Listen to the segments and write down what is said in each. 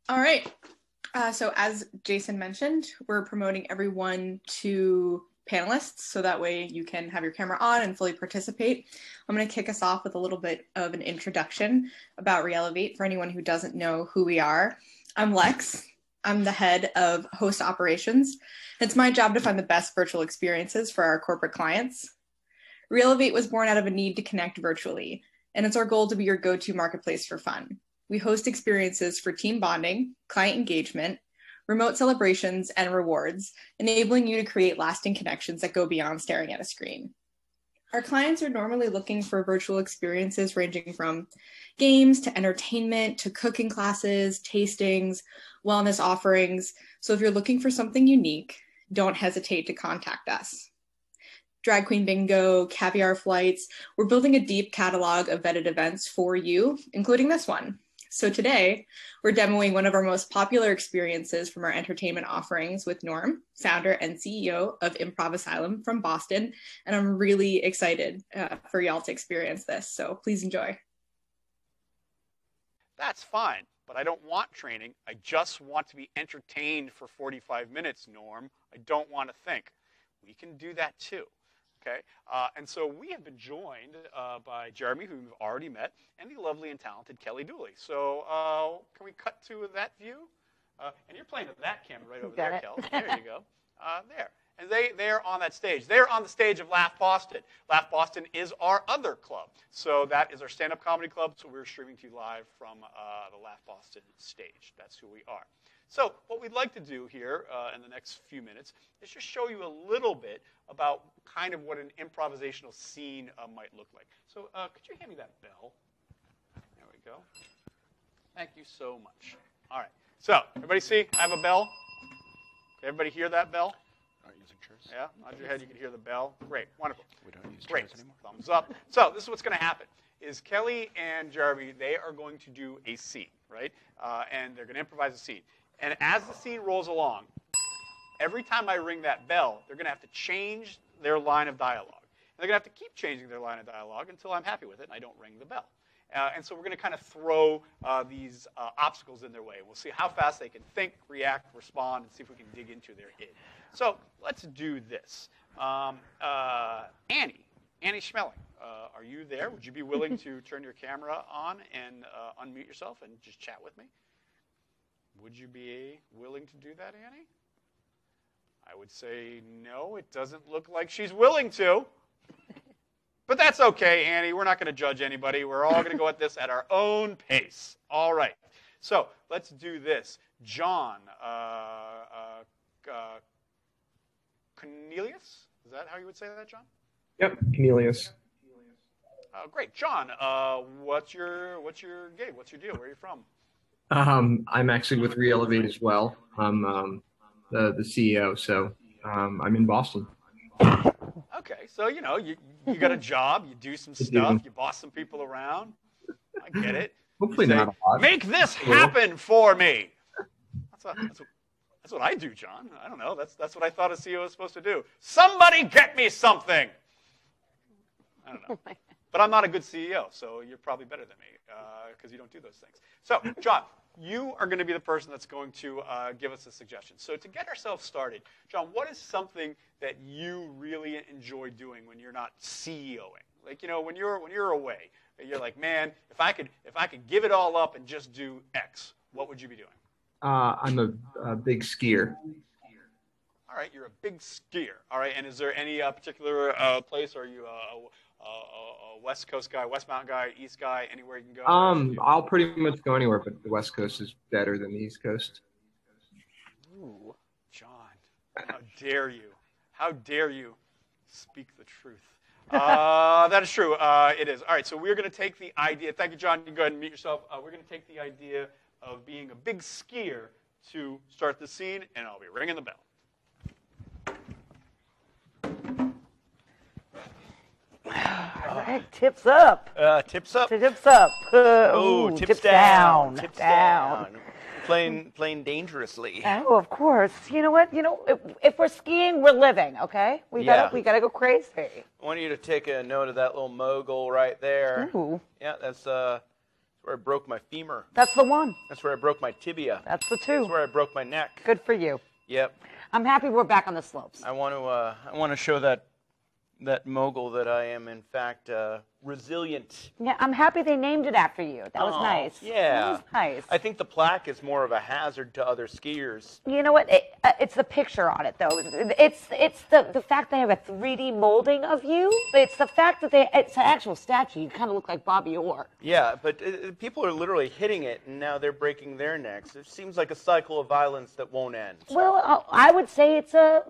All right. So as Jason mentioned, we're promoting everyone to panelists, so that way you can have your camera on and fully participate. I'm going to kick us off with a little bit of an introduction about reElivate for anyone who doesn't know who we are. I'm Lex. I'm the head of host operations. It's my job to find the best virtual experiences for our corporate clients. reElivate was born out of a need to connect virtually, and it's our goal to be your go-to marketplace for fun. We host experiences for team bonding, client engagement, remote celebrations, and rewards, enabling you to create lasting connections that go beyond staring at a screen. Our clients are normally looking for virtual experiences ranging from games to entertainment to cooking classes, tastings, wellness offerings. So if you're looking for something unique, don't hesitate to contact us. Drag Queen Bingo, caviar flights. We're building a deep catalog of vetted events for you, including this one. So today, we're demoing one of our most popular experiences from our entertainment offerings with Norm, founder and CEO of Improv Asylum from Boston. And I'm really excited for y'all to experience this. So please enjoy. That's fine, but I don't want training. I just want to be entertained for 45 minutes, Norm. I don't want to think. We can do that too. Okay, and so we have been joined by Jeremy, who we've already met, and the lovely and talented Kelly Dooley. So can we cut to that view? And you're playing with that camera right over there, Kelly. There you go. There. And they're on that stage. They're on the stage of Laugh Boston. Laugh Boston is our other club. So that is our stand-up comedy club. So we're streaming to you live from the Laugh Boston stage. That's who we are. So what we'd like to do here in the next few minutes is just show you a little bit about kind of what an improvisational scene might look like. So could you hand me that bell? There we go. Thank you so much. All right. So everybody see? I have a bell. Okay, everybody hear that bell? Not using chairs. Yeah, nod your head. You can hear the bell. Great. Wonderful. We don't use Great. chairs anymore. Thumbs up. So this is what's going to happen. Is Kelly and Jeremy, they are going to do a scene, right? And they're going to improvise a scene. And as the scene rolls along, every time I ring that bell, they're going to have to change their line of dialogue. And they're going to have to keep changing their line of dialogue until I'm happy with it and I don't ring the bell. And so we're going to kind of throw these obstacles in their way. We'll see how fast they can think, react, respond, and see if we can dig into their id. So let's do this. Annie Schmeling, are you there? Would you be willing to turn your camera on and unmute yourself and just chat with me? Would you be willing to do that, Annie? I would say no, it doesn't look like she's willing to. But that's okay, Annie. We're not going to judge anybody. We're all going to go at this at our own pace. All right. So let's do this. John Cornelius? Is that how you would say that, John? Yep, Cornelius. Great. John, what's your gig? What's your deal? Where are you from? I'm actually with reElivate as well. I'm the CEO, so I'm in Boston. Okay, so you know you got a job, you do some stuff, you boss some people around. I get it. Hopefully say, not a lot. Make this happen for me. That's what I do, John. I don't know. That's what I thought a CEO was supposed to do. Somebody get me something. I don't know. But I'm not a good CEO, so you're probably better than me because you don't do those things. So, John, you are going to be the person that's going to give us a suggestion. So to get ourselves started, John, what is something that you really enjoy doing when you're not CEOing? Like, you know, when you're away, you're like, man, if I could give it all up and just do X, what would you be doing? I'm a big skier. All right, you're a big skier. All right, and is there any particular place? Are you a West Coast guy, West Mountain guy, East guy, anywhere you can go? I'll pretty much go anywhere, but the West Coast is better than the East Coast. Ooh, John, how dare you? How dare you speak the truth? That is true. It is. All right, so we're going to take the idea. Thank you, John. You can go ahead and mute yourself. We're going to take the idea of being a big skier to start the scene, and I'll be ringing the bell. All right, tips up. Tips up. Tips up. Tips down. Tips down. Playing dangerously. Oh, of course. You know what? You know, if we're skiing, we're living. Okay, we gotta go crazy. I want you to take a note of that little mogul right there. Ooh. Yeah, that's That's where I broke my femur. That's the one. That's where I broke my tibia. That's the two. That's where I broke my neck. Good for you. Yep. I'm happy we're back on the slopes. I want to show that mogul that I am in fact resilient. Yeah, I'm happy they named it after you. That was nice. Yeah. That was nice. I think the plaque is more of a hazard to other skiers. You know what? It's the picture on it, though. It's the fact they have a 3D molding of you. It's the fact that it's an actual statue. You kind of look like Bobby Orr. Yeah, but people are literally hitting it, and now they're breaking their necks. It seems like a cycle of violence that won't end. Well, I would say it's a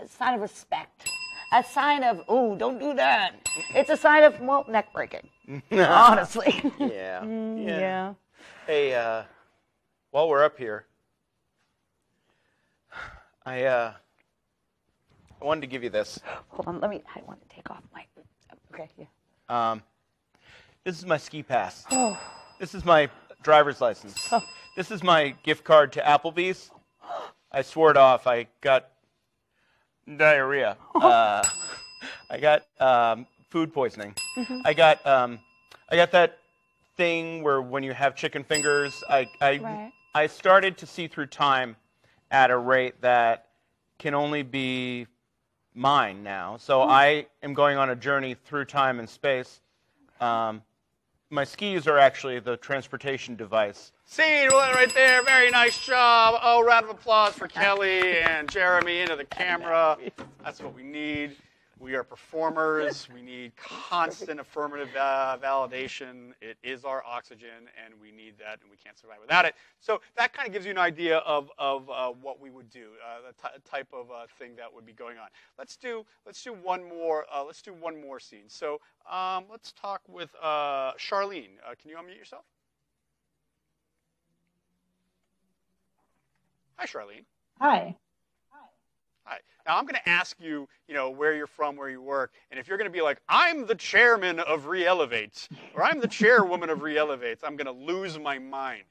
sign of respect. A sign of, oh, don't do that. It's a sign of, well, neck breaking. Honestly. Yeah. Yeah. Hey, while we're up here, I wanted to give you this. Hold on, I want to take off my, okay, yeah. This is my ski pass. Oh. This is my driver's license. Oh. This is my gift card to Applebee's. I swore it off. I got diarrhea. I got food poisoning. Mm-hmm. I got that thing where when you have chicken fingers, I started to see through time at a rate that can only be mine now. So I am going on a journey through time and space. My skis are actually the transportation device. Scene right there. Very nice job. Oh, round of applause for Kelly and Jeremy into the camera. That's what we need. We are performers. We need constant affirmative validation. It is our oxygen, and we need that, and we can't survive without it. So that kind of gives you an idea of what we would do, the type of thing that would be going on. Let's do one more. Let's do one more scene. So let's talk with Charlene. Can you unmute yourself? Hi, Charlene. Hi. Hi. Now, I'm going to ask you, where you're from, where you work, and if you're going to be like, I'm the chairman of reElivate, or I'm the chairwoman of reElivate, I'm going to lose my mind.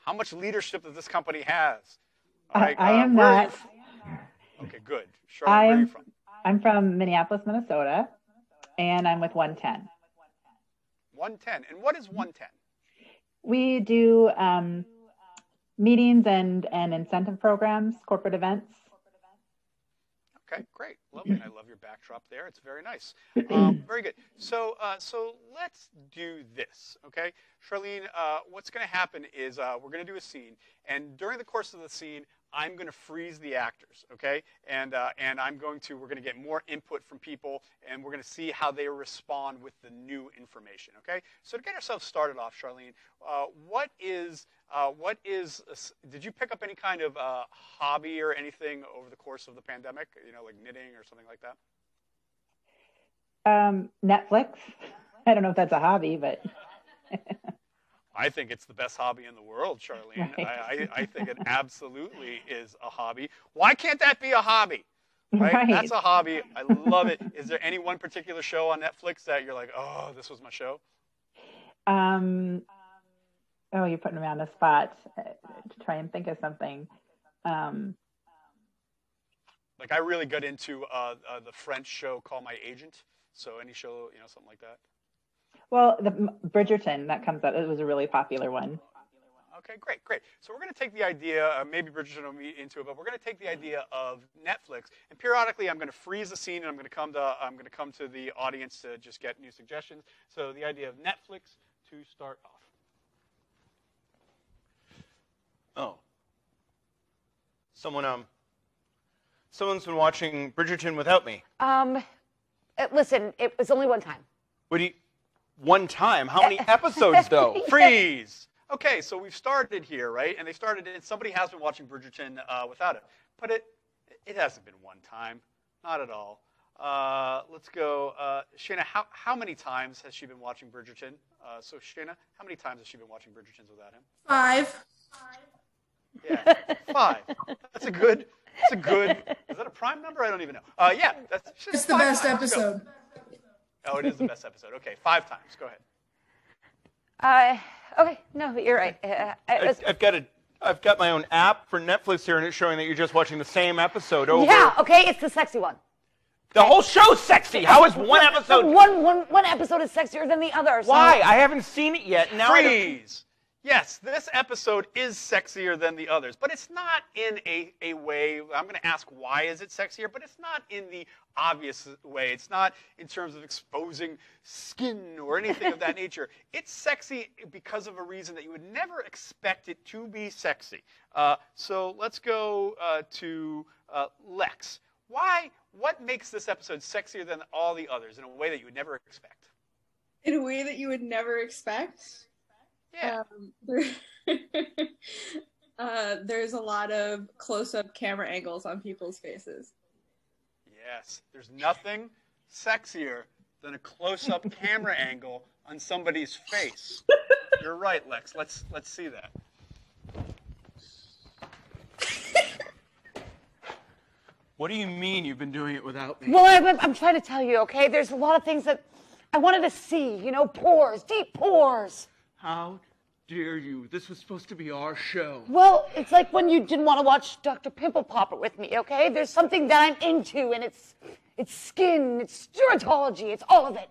How much leadership does this company has? All right, I am not. Okay, good. Charlotte, where are you from? I'm from Minneapolis, Minnesota, and I'm with 110. 110. And what is 110? We do meetings and incentive programs, corporate events. Okay, great. Lovely. And I love your backdrop there. It's very nice. Very good. So let's do this, okay? Charlene, what's going to happen is we're going to do a scene. And during the course of the scene, I'm going to freeze the actors, okay? And we're going to get more input from people, and we're going to see how they respond with the new information, okay? So to get ourselves started off, Charlene, did you pick up any kind of hobby or anything over the course of the pandemic, like knitting or something like that? Netflix. I don't know if that's a hobby, but... I think it's the best hobby in the world, Charlene. Right. I think it absolutely is a hobby. Why can't that be a hobby? Right? That's a hobby. I love it. Is there any one particular show on Netflix that you're like, oh, this was my show? Oh, you're putting me on the spot to try and think of something. Like I really got into the French show Call My Agent. So any show, something like that. Well, the Bridgerton, that comes out. It was a really popular one. Okay, great. So we're going to take the idea, maybe Bridgerton will be into it, but we're going to take the idea of Netflix, and periodically I'm going to freeze the scene, and I'm going to come to the audience to just get new suggestions. So the idea of Netflix to start off. Oh. Someone's been watching Bridgerton without me. Listen, it was only one time. One time? How many episodes, though? Freeze! Okay, so we've started here, right? And somebody has been watching Bridgerton without it. But it hasn't been one time. Not at all. Let's go. Shayna, how many times has she been watching Bridgerton? So, Shayna, how many times has she been watching Bridgerton without him? 5. Yeah, 5. That's a good. Is that a prime number? I don't even know. Yeah, it's the best episode. Oh, it is the best episode. Okay, 5 times. Go ahead. Okay, no, you're right. I've got my own app for Netflix here, and it's showing that you're just watching the same episode over. Yeah, okay, it's the sexy one. The whole show's sexy. How is one episode? One episode is sexier than the other. So. Why? I haven't seen it yet. Now Freeze! Yes, this episode is sexier than the others, but it's not in a way, I'm going to ask why is it sexier, but it's not in the obvious way. It's not in terms of exposing skin or anything of that nature. It's sexy because of a reason that you would never expect it to be sexy. So let's go to Lex. What makes this episode sexier than all the others in a way that you would never expect? In a way that you would never expect? Yeah. There's a lot of close-up camera angles on people's faces. Yes, there's nothing sexier than a close-up camera angle on somebody's face. You're right, Lex. Let's see that. What do you mean you've been doing it without me? Well, I'm trying to tell you, okay? There's a lot of things that I wanted to see, you know, pores, deep pores. How dare you? This was supposed to be our show. Well, it's like when you didn't want to watch Dr. Pimple Popper with me, okay? There's something that I'm into, and it's skin, it's dermatology, it's all of it.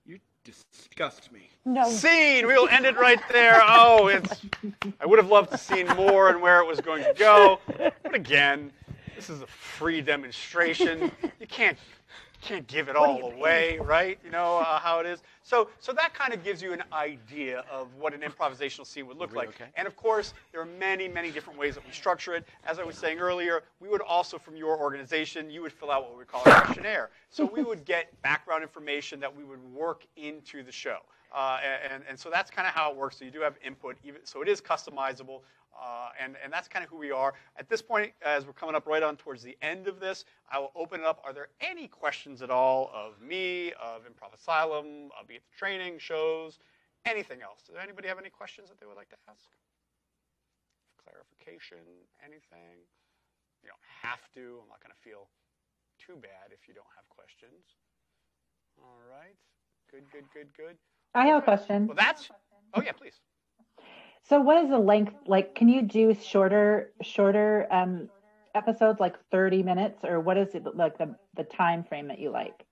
You disgust me. No. Scene! We'll end it right there. Oh, I would have loved to see more and where it was going to go. But again, this is a free demonstration. You can't give it all away, right? You know how it is. So that kind of gives you an idea of what an improvisational scene would look like. Okay. And of course, there are many, many different ways that we structure it. As I was saying earlier, we would also, from your organization, you would fill out what we call a questionnaire. So we would get background information that we would work into the show. And so that's kind of how it works. So you do have input, so it is customizable. And that's kind of who we are. At this point, as we're coming up right on towards the end of this, I will open it up. Are there any questions at all of me, of Improv Asylum, be it the training, shows, anything else? Does anybody have any questions that they would like to ask? Clarification, anything? You don't have to. I'm not going to feel too bad if you don't have questions. All right. Good. I have a question. Well, oh, yeah, please. So what is the length, like, can you do shorter episodes, like 30 minutes, or what is it, like the time frame that you like?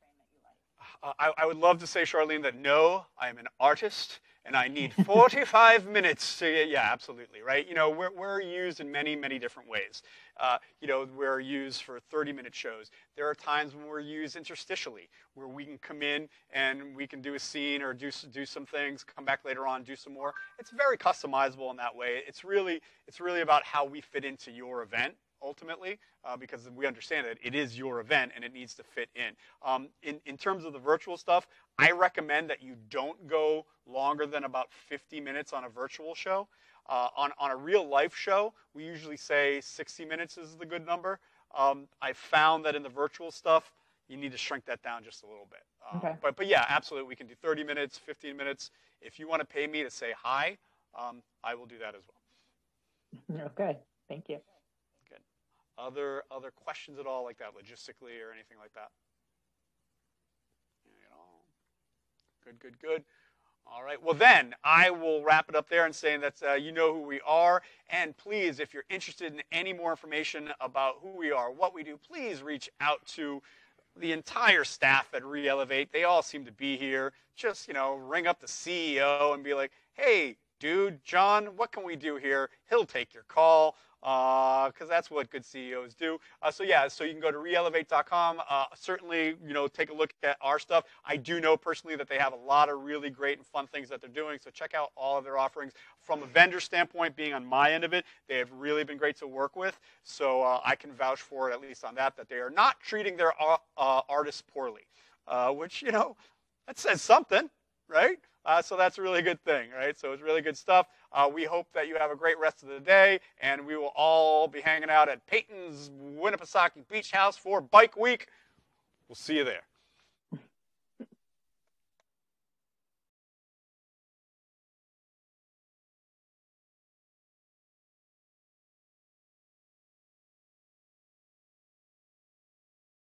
I would love to say, Charlene, that no, I am an artist and I need 45 minutes to, yeah, absolutely, right? You know, we're used in many, many different ways. You know, we're used for 30-minute shows. There are times when we're used interstitially, where we can come in and we can do a scene or do some things, come back later on, do some more. It's very customizable in that way. It's really about how we fit into your event, ultimately, because we understand that it is your event and it needs to fit in. In terms of the virtual stuff, I recommend that you don't go longer than about 50 minutes on a virtual show. On a real life show, we usually say 60 minutes is the good number. I found that in the virtual stuff, you need to shrink that down just a little bit. Okay. But yeah, absolutely, we can do 30 minutes, 15 minutes. If you want to pay me to say hi, I will do that as well. Okay, thank you. Good. Other questions at all like that, logistically or anything like that? Good. All right, well then, I will wrap it up there and saying that you know who we are. And please, if you're interested in any more information about who we are, what we do, please reach out to the entire staff at reElivate. They all seem to be here. Just, you know, ring up the CEO and be like, hey, dude, John, what can we do here? He'll take your call. Because that's what good CEOs do. So you can go to reElivate.com. Certainly, you know, take a look at our stuff. I do know personally that they have a lot of really great and fun things that they're doing. So check out all of their offerings. From a vendor standpoint, being on my end of it, they have really been great to work with. So I can vouch for it, at least on that they are not treating their artists poorly, which, you know, that says something, right? So that's a really good thing, right? So it's really good stuff. We hope that you have a great rest of the day, and we will all be hanging out at Peyton's Winnipesaukee Beach House for Bike Week. We'll see you there.